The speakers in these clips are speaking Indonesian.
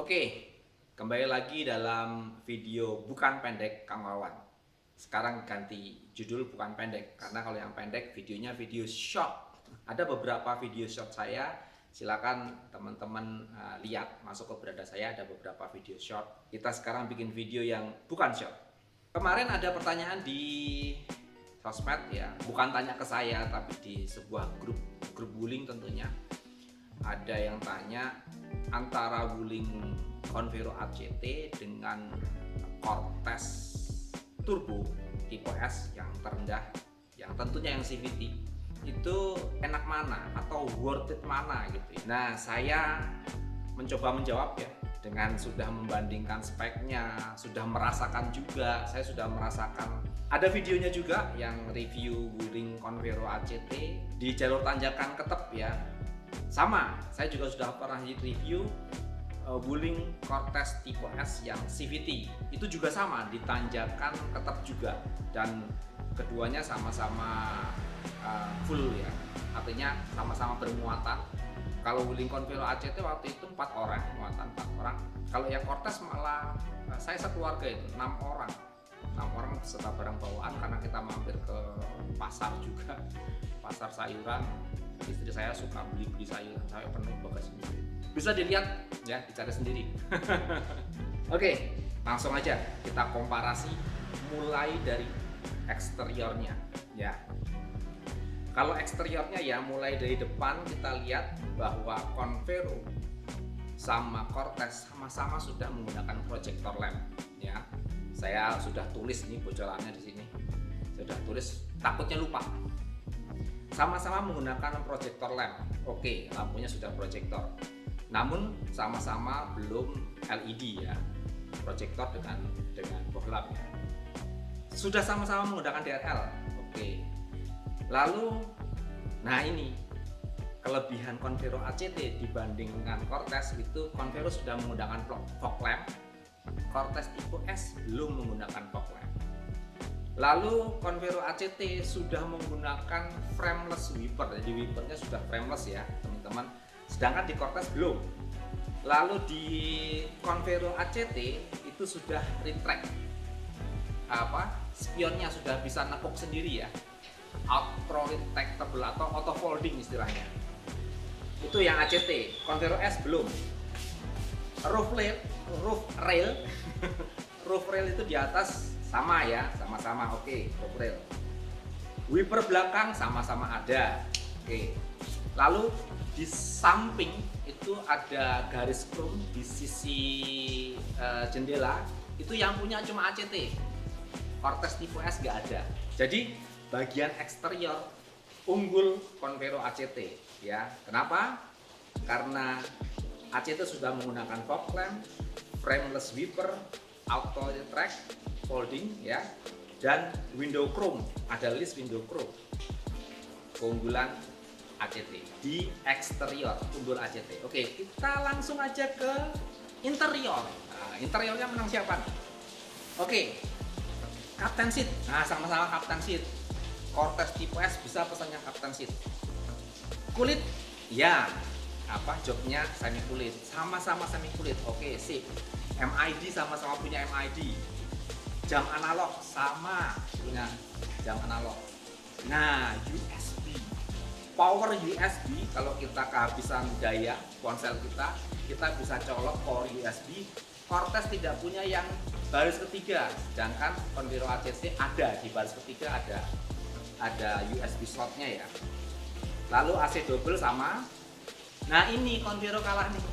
Oke, kembali lagi dalam video bukan pendek Kang Wawan. Sekarang ganti judul bukan pendek, karena kalau yang pendek videonya video short. Ada beberapa video short saya, silakan teman-teman lihat, masuk ke beranda saya ada beberapa video short. Kita sekarang bikin video yang bukan short. Kemarin ada pertanyaan di sosmed ya, bukan tanya ke saya tapi di sebuah grup bullying tentunya. Ada yang tanya antara wuling Convero ACT dengan Cortez Turbo tipe S yang terendah, yang tentunya yang CVT, itu enak mana atau worth it mana gitu ya. Nah, saya mencoba menjawab ya dengan sudah membandingkan speknya, sudah merasakan juga, saya sudah merasakan. Ada videonya juga yang review wuling Convero ACT di jalur tanjakan Ketep ya. Sama, saya juga sudah pernah review wuling Cortez tipe S yang CVT. Itu juga sama, di tanjakan Ketep juga. Dan keduanya sama-sama full ya. Artinya sama-sama bermuatan. Kalau wuling Convero ACT waktu itu 4 orang, muatan 4 orang. Kalau yang Cortez malah saya sekeluarga itu 6 orang. 6 orang beserta barang bawaan karena kita mampir ke pasar juga. Pasar sayuran. Istri saya suka beli sayuran, saya penuh bagasinya. Bisa dilihat ya, dicari sendiri. Oke, langsung aja kita komparasi mulai dari eksteriornya ya. Kalau eksteriornya ya, mulai dari depan kita lihat bahwa Convero sama Cortez sama-sama sudah menggunakan projector lamp ya. Saya sudah tulis nih bocorannya di sini. Sudah tulis, takutnya lupa. Sama-sama menggunakan projector lamp. Oke, lampunya sudah projector. Namun sama-sama belum LED ya. Projector dengan bohlam ya. Sudah sama-sama menggunakan DRL. Oke. Lalu nah ini kelebihan Convero ACT dibandingkan Cortez itu, Convero sudah menggunakan fog lamp. Cortez tipe S belum menggunakan fog lamp. Lalu Convero ACT sudah menggunakan frameless wiper, jadi wipernya sudah frameless ya teman-teman. Sedangkan di Cortez belum. Lalu di Convero ACT itu sudah retract, spionnya sudah bisa nekuk sendiri ya, auto retractable atau auto folding istilahnya. Itu yang ACT. Convero S belum. Roof rail roof rail itu di atas sama ya, sama-sama oke, roof rail. Wiper belakang sama-sama ada. Oke. Lalu di samping itu ada garis chrome di sisi jendela, itu yang punya cuma ACT. Cortez tipe S nggak ada. Jadi bagian eksterior unggul Convero ACT ya. Kenapa? Karena ACT sudah menggunakan fog lamp, frameless wiper, auto retract, folding ya, dan window chrome, ada list window chrome. Keunggulan ACT di eksterior, unggul ACT. Oke, kita langsung aja ke interior. Nah, interiornya menang siapa nih? Oke, Captain Seat. Nah, sama-sama Captain Seat. Cortez tipe S bisa pesan yang Captain Seat. Kulit, ya, joknya semi kulit, sama-sama semi kulit. Oke, sip. MID sama-sama punya MID. Jam analog sama punya jam analog. Nah, USB, power USB, kalau kita kehabisan daya ponsel kita bisa colok power USB. Cortez tidak punya yang baris ketiga, sedangkan Convero ACT ada di baris ketiga, ada USB slotnya ya. Lalu AC double sama. Nah, ini Convero kalah nih.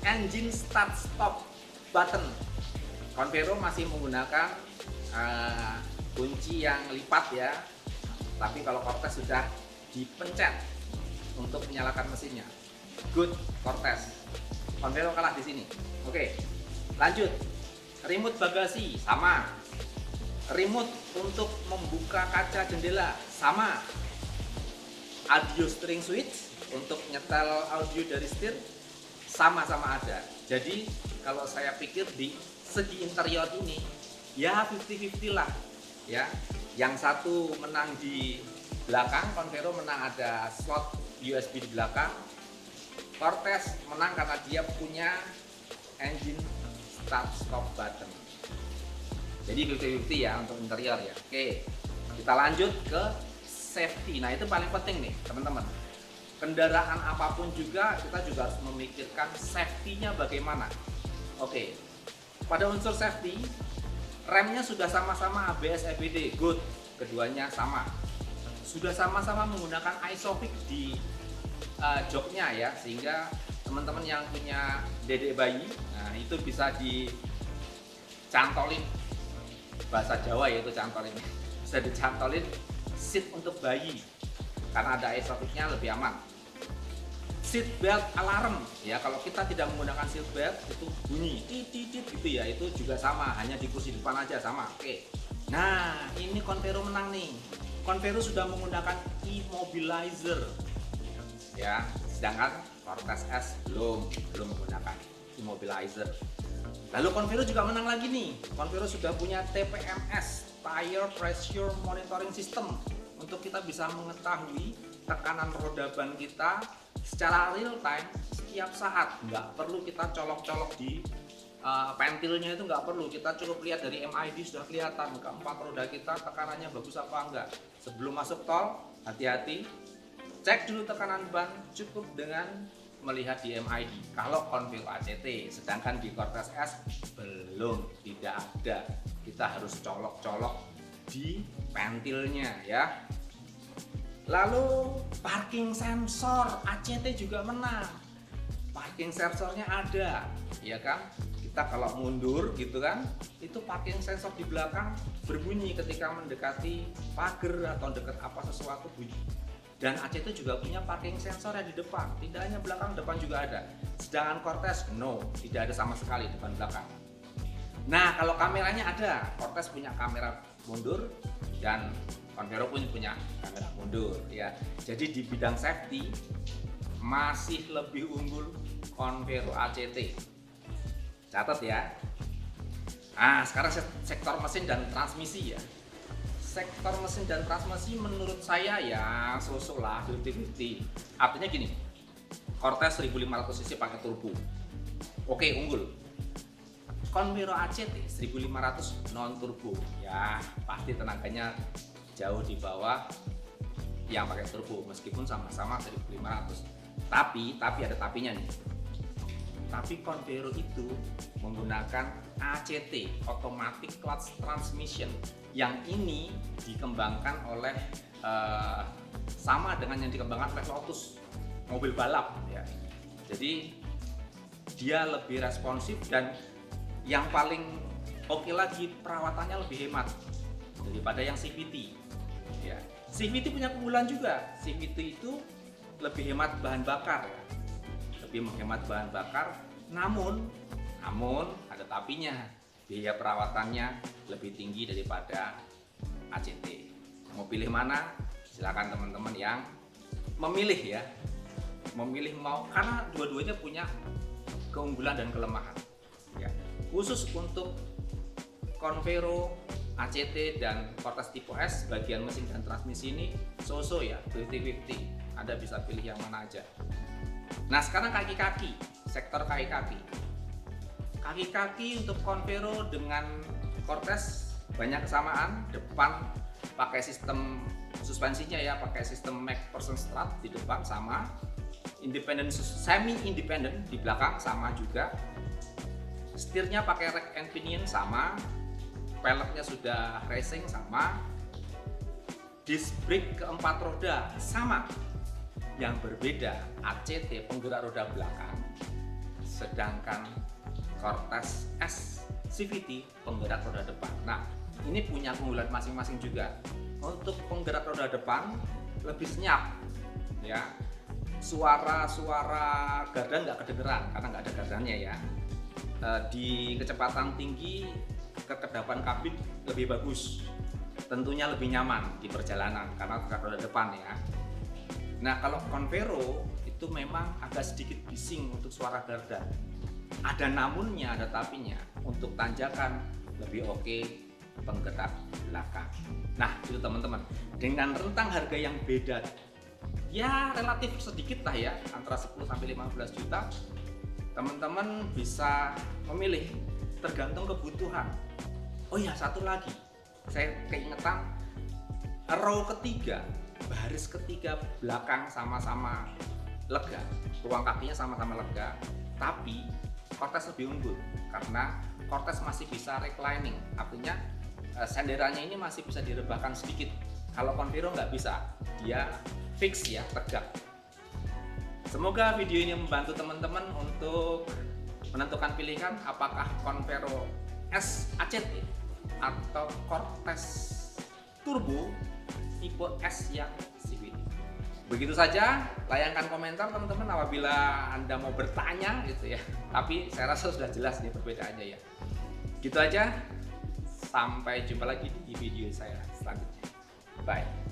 Engine start stop button. Convero masih menggunakan kunci yang lipat ya, tapi kalau Cortez sudah dipencet untuk menyalakan mesinnya. Good Cortez. Convero kalah di sini. Oke, lanjut. Remote bagasi sama. Remote untuk membuka kaca jendela sama. Audio steering switch untuk nyetel audio dari setir sama-sama ada. Jadi kalau saya pikir di segi interior ini ya 50-50 lah ya. Yang satu menang di belakang, Convero menang ada slot USB di belakang. Cortez menang karena dia punya engine start stop button. Jadi 50-50 ya untuk interior ya. Oke, kita lanjut ke safety. Nah itu paling penting nih teman-teman. Kendaraan apapun juga kita juga harus memikirkan safety-nya bagaimana. Oke, pada unsur safety, remnya sudah sama-sama ABS EBD, good. Keduanya sama. Sudah sama-sama menggunakan Isofix di joknya ya, sehingga teman-teman yang punya dedek bayi, nah itu bisa dicantolin, bahasa Jawa ya itu cantolin, bisa dicantolin seat untuk bayi karena ada Isofixnya lebih aman. Seat belt alarm ya, kalau kita tidak menggunakan seat belt itu bunyi titit gitu ya, itu juga sama, hanya di kursi depan aja sama. Oke, nah ini Convero menang nih. Convero sudah menggunakan immobilizer ya, sedangkan Cortez S belum menggunakan immobilizer. Lalu Convero juga menang lagi nih. Convero sudah punya TPMS, Tire Pressure Monitoring System, untuk kita bisa mengetahui tekanan roda ban kita secara real time setiap saat. Nggak perlu kita colok-colok di pentilnya, itu nggak perlu, kita cukup lihat dari MID sudah kelihatan keempat roda kita tekanannya bagus apa enggak. Sebelum masuk tol, hati-hati, cek dulu tekanan ban cukup dengan melihat di MID kalau Convero ACT, sedangkan di Cortez S belum, tidak ada, kita harus colok-colok di pentilnya ya. Lalu parking sensor ACT juga menang, parking sensornya ada ya kan. Kita kalau mundur gitu kan, itu parking sensor di belakang berbunyi ketika mendekati pagar atau dekat apa sesuatu bunyi. Dan ACT juga punya parking sensor di depan, tidak hanya belakang, depan juga ada. Sedangkan Cortez no, tidak ada sama sekali depan belakang. Nah kalau kameranya ada, Cortez punya kamera mundur dan Convero pun punya kamera mundur ya. Jadi di bidang safety masih lebih unggul Convero ACT. Catat ya. Nah, sekarang sektor mesin dan transmisi ya. Sektor mesin dan transmisi menurut saya ya so-so lah, 50-50. Artinya gini, Cortez 1500 cc pakai turbo, oke unggul. Convero ACT 1500 non turbo, ya pasti tenaganya jauh di bawah yang pakai turbo, meskipun sama-sama 1500. Tapi ada tapinya nih. Tapi Convero itu menggunakan ACT, Automatic Clutch Transmission, yang ini dikembangkan oleh sama dengan yang dikembangkan oleh Lotus, mobil balap ya. Jadi dia lebih responsif dan yang paling oke lagi, perawatannya lebih hemat daripada yang CVT ya. CVT punya keunggulan juga, CVT itu lebih hemat bahan bakar ya, lebih menghemat bahan bakar, namun ada tapinya, biaya perawatannya lebih tinggi daripada ACT. Mau pilih mana? Silakan teman-teman yang memilih ya, memilih mau, karena dua-duanya punya keunggulan dan kelemahan ya. Khusus untuk Convero ACT dan Cortez tipe S, bagian mesin dan transmisi ini so-so ya, 50-50. Anda bisa pilih yang mana aja. Nah sekarang kaki-kaki, sektor kaki-kaki. Kaki-kaki untuk Convero dengan Cortez banyak kesamaan. Depan pakai sistem suspensinya ya, pakai sistem MacPherson strut di depan sama. Independent, semi independent di belakang sama juga. Setirnya pakai rack and pinion sama. Peleknya sudah racing sama. Disc brake keempat roda sama. Yang berbeda ACT penggerak roda belakang, sedangkan Cortez S CVT penggerak roda depan. Nah ini punya keunggulan masing-masing juga. Untuk penggerak roda depan lebih senyap ya, suara gardan nggak kedengeran karena nggak ada gardannya ya. Di kecepatan tinggi kekedapan kabin lebih bagus, tentunya lebih nyaman di perjalanan karena roda depan ya. Nah kalau Convero itu memang agak sedikit bising untuk suara gardan, ada namunnya, ada tapinya. Untuk tanjakan lebih oke penggerak belakang. Nah itu teman-teman, dengan rentang harga yang beda ya relatif sedikit lah ya, antara 10 sampai 15 juta. Teman-teman bisa memilih tergantung kebutuhan. Oh ya, satu lagi, saya keingetan row ketiga, baris ketiga belakang sama-sama lega, ruang kakinya sama-sama lega, tapi Cortez lebih unggul karena Cortez masih bisa reclining, artinya senderannya ini masih bisa direbahkan sedikit. Kalau Convero nggak bisa, dia fix ya, tegak. Semoga video ini membantu teman-teman untuk menentukan pilihan apakah Convero S ACT atau Cortez Turbo tipe S yang CVT. Begitu saja, layangkan komentar teman-teman apabila Anda mau bertanya gitu ya. Tapi saya rasa sudah jelas nih perbedaannya ya. Gitu aja, sampai jumpa lagi di video saya selanjutnya. Bye.